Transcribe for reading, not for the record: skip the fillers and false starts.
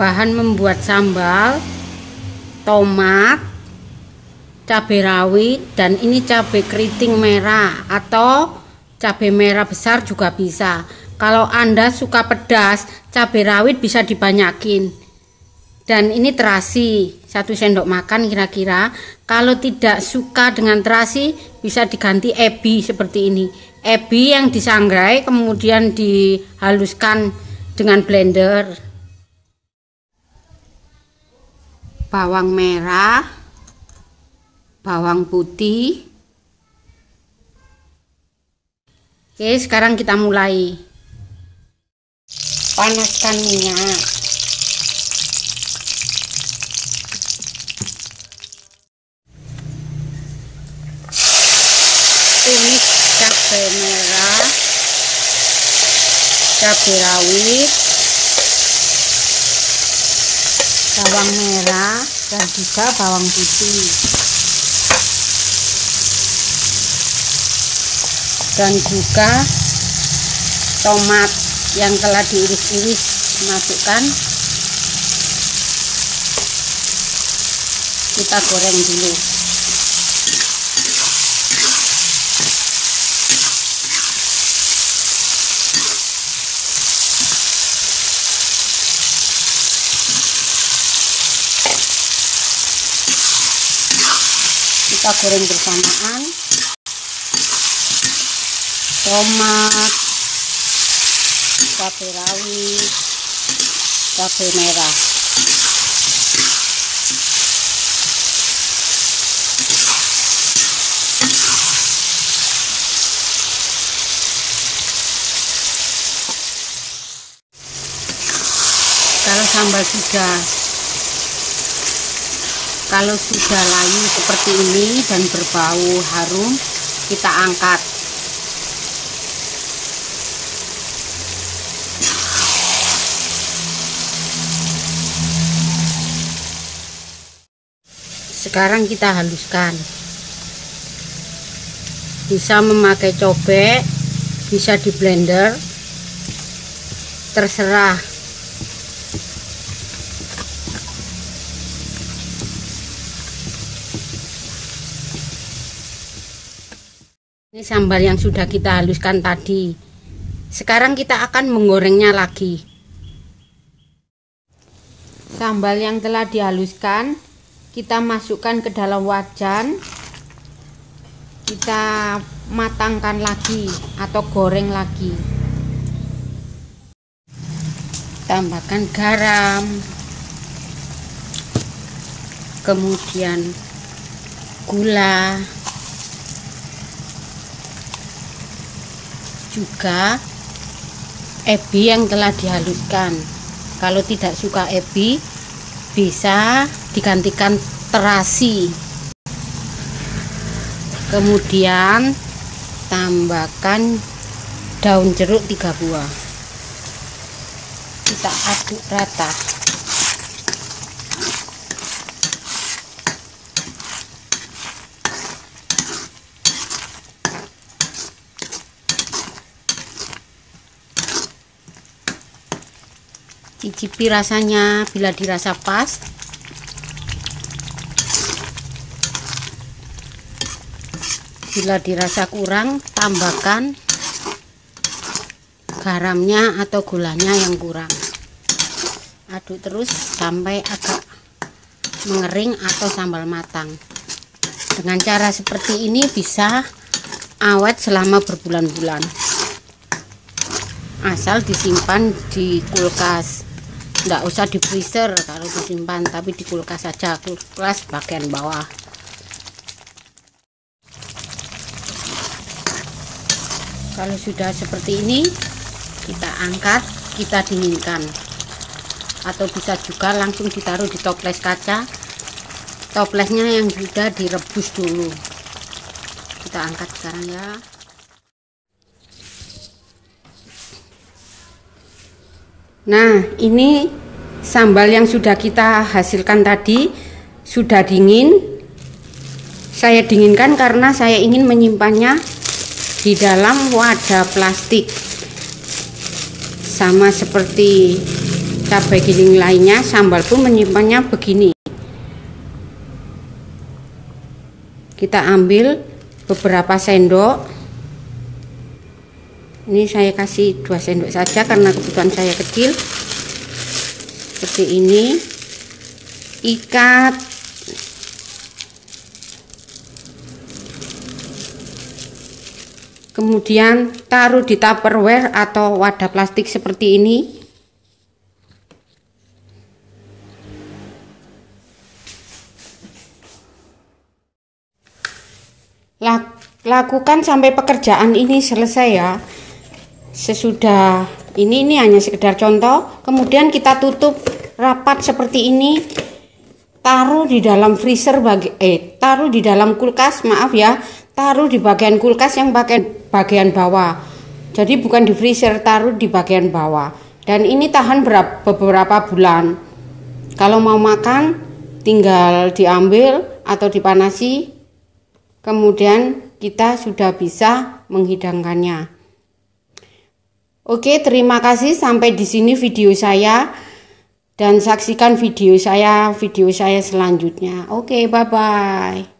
Bahan membuat sambal: tomat, cabai rawit, dan ini cabai keriting merah atau cabai merah besar juga bisa. Kalau Anda suka pedas, cabai rawit bisa dibanyakin. Dan ini terasi 1 sendok makan kira-kira. Kalau tidak suka dengan terasi, bisa diganti ebi seperti ini. Ebi yang disangrai kemudian dihaluskan dengan blender. Bawang merah, bawang putih. Oke, sekarang kita mulai. Panaskan minyak. Tumis cabai merah, cabai rawit, bawang merah, dan juga bawang putih, dan juga tomat yang telah diiris-iris masukkan. Kita goreng dulu. Kita goreng bersamaan tomat, cabai rawit, cabai merah. Kalau sudah layu seperti ini dan berbau harum, kita angkat. Sekarang kita haluskan. Bisa memakai cobek, bisa di blender, terserah. Ini sambal yang sudah kita haluskan tadi. Sekarang kita akan menggorengnya lagi. Sambal yang telah dihaluskan kita masukkan ke dalam wajan. Kita matangkan lagi atau goreng lagi. Tambahkan garam, kemudian gula, juga ebi yang telah dihaluskan. Kalau tidak suka ebi, bisa digantikan terasi. Kemudian tambahkan daun jeruk 3 buah. Kita aduk rata. Cicipi rasanya, bila dirasa pas, bila dirasa kurang, tambahkan garamnya atau gulanya yang kurang. Aduk terus sampai agak mengering atau sambal matang. Dengan cara seperti ini bisa awet selama berbulan-bulan, asal disimpan di kulkas. Nggak usah di freezer kalau disimpan, tapi di kulkas saja, kulkas bagian bawah. Kalau sudah seperti ini, kita angkat, kita dinginkan, atau bisa juga langsung ditaruh di toples kaca. Toplesnya yang sudah direbus dulu. Kita angkat sekarang ya. Nah, ini sambal yang sudah kita hasilkan tadi sudah dingin. Saya dinginkan karena saya ingin menyimpannya di dalam wadah plastik, sama seperti cabai giling lainnya, sambal pun menyimpannya begini. Kita ambil beberapa sendok. Ini saya kasih 2 sendok saja karena kebutuhan saya kecil. Seperti ini. Ikat. Kemudian taruh di tupperware atau wadah plastik seperti ini. Lakukan sampai pekerjaan ini selesai ya. Sesudah ini hanya sekedar contoh. Kemudian kita tutup rapat seperti ini. Taruh di dalam freezer taruh di dalam kulkas, maaf ya. Taruh di bagian kulkas yang bagian bawah. Jadi bukan di freezer, taruh di bagian bawah. Dan ini tahan beberapa bulan. Kalau mau makan tinggal diambil atau dipanasi. Kemudian kita sudah bisa menghidangkannya. Oke, terima kasih sampai di sini video saya dan saksikan video saya selanjutnya. Oke, bye bye.